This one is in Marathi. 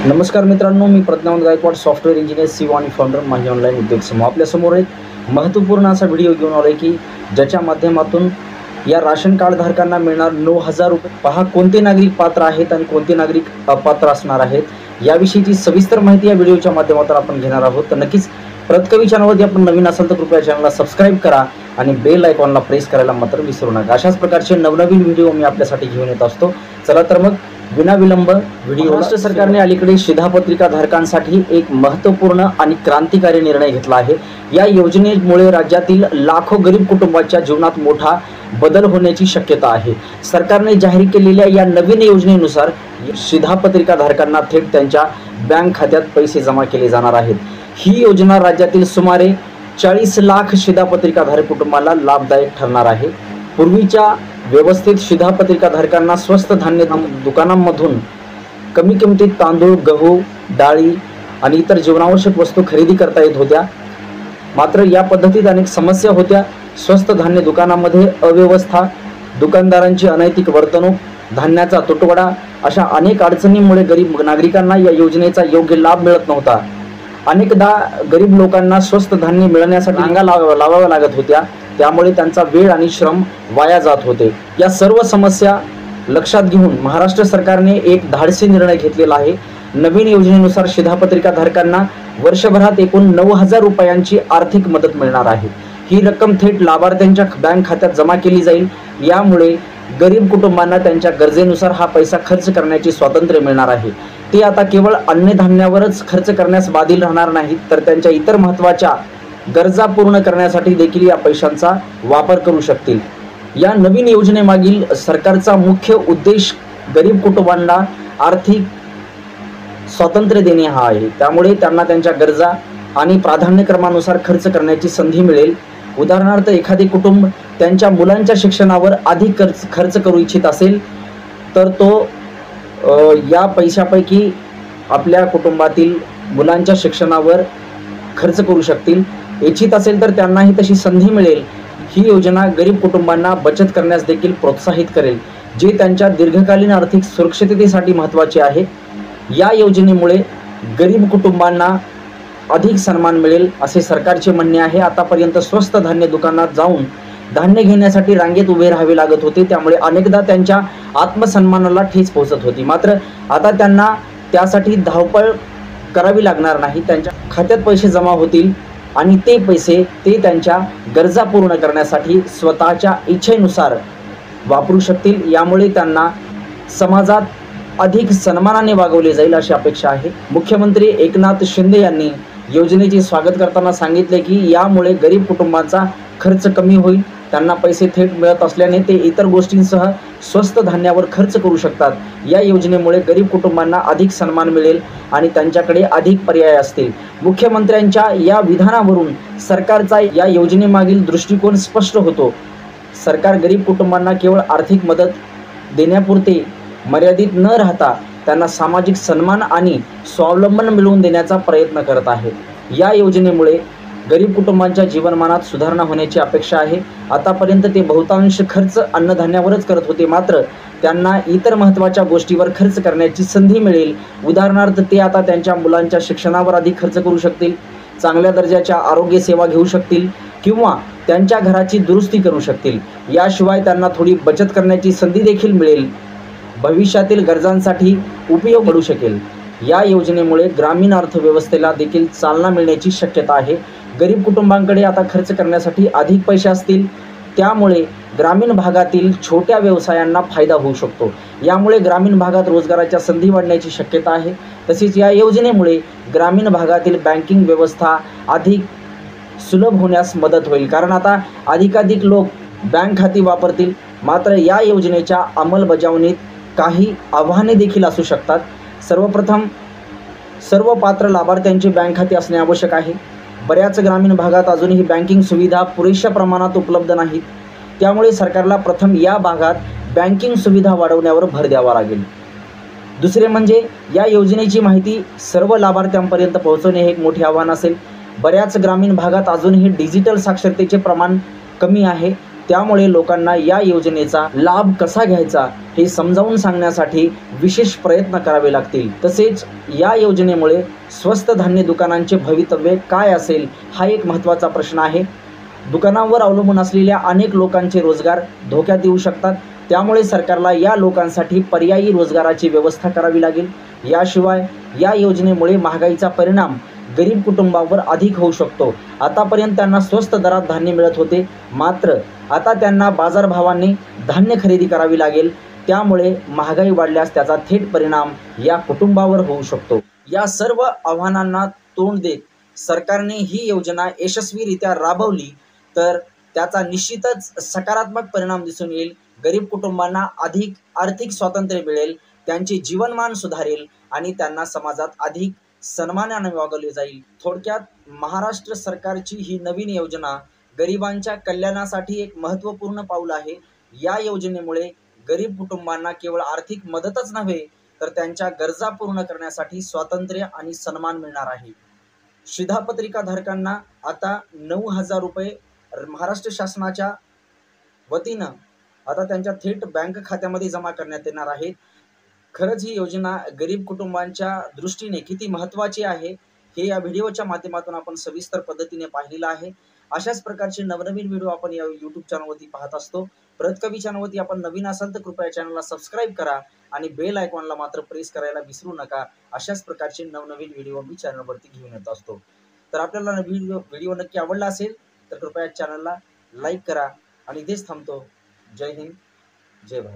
नमस्कार मित्रांनो, मी प्रज्ञावंत गायकवाड, सॉफ्टवेअर इंजिनियर, सीओ आणि फाउंडर माझी ऑनलाईन उद्योग समूह. आपल्यासमोर एक महत्त्वपूर्ण असा व्हिडिओ घेऊन आलो आहे की ज्याच्या माध्यमातून या राशन कार्ड धारकांना मिळणार 9,000 रुपये. पहा कोणते नागरिक पात्र आहेत आणि कोणते नागरिक अपात्र असणार आहेत याविषयीची सविस्तर माहिती या व्हिडिओच्या माध्यमातून आपण घेणार आहोत. तर नक्कीच प्रतकवी चॅनलवरती आपण नवीन असाल तर कृपया चॅनलला सबस्क्राईब करा आणि बेल आयकॉनला प्रेस करायला मात्र विसरू नका. अशाच प्रकारचे नवनवीन व्हिडिओ मी आपल्यासाठी घेऊन येत असतो. चला तर मग विना विलंब व्हिडिओ. महाराष्ट्र सरकारने अलीकडे शिधापत्रिका धारकांसाठी एक महत्त्वपूर्ण आणि क्रांतिकारी निर्णय घेतला आहे. या योजनेमुळे राज्यातील लाखो गरीब कुटुंबांच्या जीवनात मोठा बदल होण्याची शक्यता आहे. सरकारने जाहीर केलेल्या या नवीन योजनेनुसार शिधापत्रिका धारकांना थेट त्यांच्या बँक खात्यात पैसे जमा केले जाणार आहेत. ही योजना राज्यातील सुमारे 40 लाख शिधापत्रिकाधारक कुटुंबाला लाभदायक ठरणार आहे. पूर्वीच्या व्यवस्थित शिधापत्रिका धारकांना स्वस्त धान्य दुकानांमधून कमी किमतीत तांदूळ, गहू, डाळी आणि इतर जीवनावश्यक वस्तू खरेदी करता येत होत्या. मात्र या पद्धतीत अनेक समस्या होत्या. स्वस्त धान्य दुकानांमध्ये अव्यवस्था, दुकानदारांची अनैतिक वर्तणूक, धान्याचा तुटवडा अशा अनेक अडचणींमुळे गरीब नागरिकांना या योजनेचा योग्य लाभ मिळत नव्हता. अनेकदा गरीब लोकांना स्वस्त धान्य मिळण्यासाठी रांगा लावाव्या लागत होत्या. त्यामुळे त्यांचा वेळ आणि श्रम वाया जात होते. या सर्व समस्या लक्षात घेऊन महाराष्ट्र सरकारने एक धाडसी निर्णय घेतलेला आहे. नवीन योजनेनुसार शिधापत्रिका धारकांना वर्षभरात एकूण 9,000 रुपयांची आर्थिक मदत मिळणार आहे. ही रक्कम थेट लाभार्थ्यांच्या बँक खात्यात जमा केली जाईल. यामुळे गरीब कुटुंबांना त्यांच्या गरजेनुसार हा पैसा खर्च करण्याचे स्वातंत्र्य मिळणार आहे. ते आता केवळ अन्नधान्यावरच खर्च करण्यास बाधिल राहणार नाहीत, तर त्यांच्या इतर महत्त्वाच्या गरजा पूर्ण करण्यासाठी देखील या पैशांचा वापर करू शकतील. या नवीन योजनेमागील सरकारचा मुख्य उद्देश गरीब कुटुंबांना आर्थिक स्वातंत्र्य देणे हा आहे. त्यामुळे त्यांना त्यांच्या गरजा आणि प्राधान्यक्रमानुसार खर्च करण्याची संधी मिळेल. उदाहरणार्थ, एखादे कुटुंब त्यांच्या मुलांच्या शिक्षणावर अधिक खर्च करू इच्छित असेल तर तो या पैशापैकी आपल्या कुटुंबातील मुलांच्या शिक्षणावर खर्च करू शकतील. इच्छित असेल तर त्यांनाही तशी संधी मिळेल. ही योजना गरीब कुटुंबांना बचत करण्यास देखील प्रोत्साहित करेल, जे त्यांच्या दीर्घकालीन आर्थिक सुरक्षिततेसाठी महत्त्वाचे आहे. या योजनेमुळे गरीब कुटुंबांना अधिक सन्मान मिळेल असे सरकारचे म्हणणे आहे. आतापर्यंत स्वस्त धान्य दुकानात जाऊन धान्य घेण्यासाठी रांगेत उभे राहावे लागत होते. त्यामुळे अनेकदा त्यांच्या आत्मसन्मानाला ठेच पोहोचत होती. मात्र आता त्यांना त्यासाठी धावपळ करावी लागणार नाही. त्यांच्या खात्यात पैसे जमा होतील आणि ते पैसे ते त्यांच्या गरजा पूर्ण करण्यासाठी स्वतःच्या इच्छेनुसार वापरू शकतील. यामुळे त्यांना समाजात अधिक सन्मानाने वागवले जाईल अशी अपेक्षा आहे. मुख्यमंत्री एकनाथ शिंदे यांनी योजनेचे स्वागत करताना सांगितले की यामुळे गरीब कुटुंबांचा खर्च कमी होईल. त्यांना पैसे थेट मिळत असल्याने ते इतर गोष्टींसह स्वस्त धान्यावर खर्च करू शकतात. या योजनेमुळे गरीब कुटुंबांना अधिक सन्मान मिळेल आणि त्यांच्याकडे अधिक पर्याय असतील. मुख्यमंत्र्यांच्या या विधानावरून सरकारचा या योजनेमागील दृष्टिकोन स्पष्ट होतो. सरकार गरीब कुटुंबांना केवळ आर्थिक मदत देण्यापुरते मर्यादित न राहता त्यांना सामाजिक सन्मान आणि स्वावलंबन मिळवून देण्याचा प्रयत्न करत आहे. या योजनेमुळे गरीब कुटुंबांच्या जीवनमानात सुधारणा होण्याची अपेक्षा आहे. आतापर्यंत ते बहुतांश खर्च अन्नधान्यावरच करत होते, मात्र त्यांना इतर महत्त्वाच्या गोष्टीवर खर्च करण्याची संधी मिळेल. उदाहरणार्थ, ते आता त्यांच्या मुलांच्या शिक्षणावर अधिक खर्च करू शकतील, चांगल्या दर्जाच्या आरोग्य सेवा घेऊ शकतील किंवा त्यांच्या घराची दुरुस्ती करू शकतील. याशिवाय त्यांना थोडी बचत करण्याची संधी देखील मिळेल. भविष्यातील गरजांसाठी उपयोग पडू शकेल. या योजनेमुळे ग्रामीण अर्थव्यवस्थेला देखील चालना मिळण्याची शक्यता आहे. गरीब कुटुंबांकडे आता खर्च करण्यासाठी अधिक पैसे असतील. त्यामुळे ग्रामीण भागातील छोट्या व्यवसायांना फायदा होऊ शकतो. यामुळे ग्रामीण भागात रोजगाराच्या संधी वाढण्याची शक्यता आहे. तसेच या योजनेमुळे ग्रामीण भागातील बँकिंग व्यवस्था अधिक सुलभ होण्यास मदत होईल, कारण आता अधिकाधिक लोक बँक खाती वापरतील. मात्र या योजनेच्या अंमलबजावणीत काही आव्हाने देखील असू शकतात. सर्वप्रथम, सर्व पात्र लाभार्थ्यांचे बँक खाते असणे आवश्यक आहे. बऱ्याच ग्रामीण भागात अजूनही बँकिंग सुविधा पुरेशा प्रमाणात उपलब्ध नाहीत. त्यामुळे सरकारला प्रथम या भागात बँकिंग सुविधा वाढवण्यावर भर द्यावा लागेल. दुसरे म्हणजे या योजनेची माहिती सर्व लाभार्थ्यांपर्यंत पोहोचवणे हे एक मोठे आव्हान असेल. बऱ्याच ग्रामीण भागात अजूनही डिजिटल साक्षरतेचे प्रमाण कमी आहे. त्यामुळे लोकांना या योजनेचा लाभ कसा घ्यायचा हे समजावून सांगण्यासाठी विशेष प्रयत्न करावे लागतील। तसेच या योजनेमुळे स्वस्त धान्य दुकानांचे भवितव्य काय असेल हा एक महत्त्वाचा प्रश्न आहे। दुकानांवर अवलंबून असलेल्या अनेक लोकांचे रोजगार धोक्यात येऊ शकतात, त्यामुळे सरकारला या लोकांसाठी पर्यायी रोजगाराची व्यवस्था करावी लागेल। याशिवाय या योजनेमुळे महागाईचा परिणाम गरीब कुटुंबावर अधिक होऊ शकतो। आतापर्यंत त्यांना स्वस्त दरात धान्य मिळत होते, मात्र आता त्यांना बाजारभावाने धान्य खरेदी करावी लागेल, त्यामुळे महागाई वाढल्यास त्याचा थेट परिणाम या कुटुंबावर होऊ शकतो। या सर्व आव्हानांना तोंड देत सरकारने ही योजना यशस्वीरित्या राबवली तर त्याचा निश्चितच सकारात्मक परिणाम दिसून येईल। गरीब कुटुंबांना अधिक आर्थिक स्वातंत्र्य मिळेल, त्यांचे जीवनमान सुधारेल आणि त्यांना समाजात अधिक सन्मानाने वागवले जाईल। थोडक्यात महाराष्ट्र सरकारची ही नवीन योजना गरिबांच्या कल्याणासाठी एक महत्त्वपूर्ण पाऊल आहे। या योजनेमुळे गरीब कुटुंबांना केवळ आर्थिक मदतच नव्हे तर त्यांच्या गरजा पूर्ण करण्यासाठी स्वातंत्र्य आणि सन्मान मिळणार आहे। शिधापत्रिका धारकांना आता 9,000 रुपये महाराष्ट्र शासनाच्या वतीनं आता त्यांच्या थेट बँक खात्यामध्ये जमा करण्यात येणार आहेत। खरंच ही योजना गरीब कुटुंबांच्या दृष्टीने किती महत्त्वाची आहे हे या व्हिडिओच्या माध्यमातून आपण सविस्तर पद्धतीने पाहिलेलं आहे। अशाच प्रकारचे नवनवीन व्हिडिओ आपण या यूट्यूब चॅनलवरती पाहत असतो। प्रतकवी चॅनलवरती आपण नवीन असाल तर कृपया चॅनलला सबस्क्राईब करा आणि बेल आयकॉनला मात्र प्रेस करायला विसरू नका। अशाच प्रकारचे नवनवीन व्हिडिओ मी चॅनलवरती घेऊन येत असतो। तर आपल्याला व्हिडिओ नक्की आवडला असेल तर कृपया चॅनलला लाईक करा आणि इथेच थांबतो। जय हिंद, जय भारत।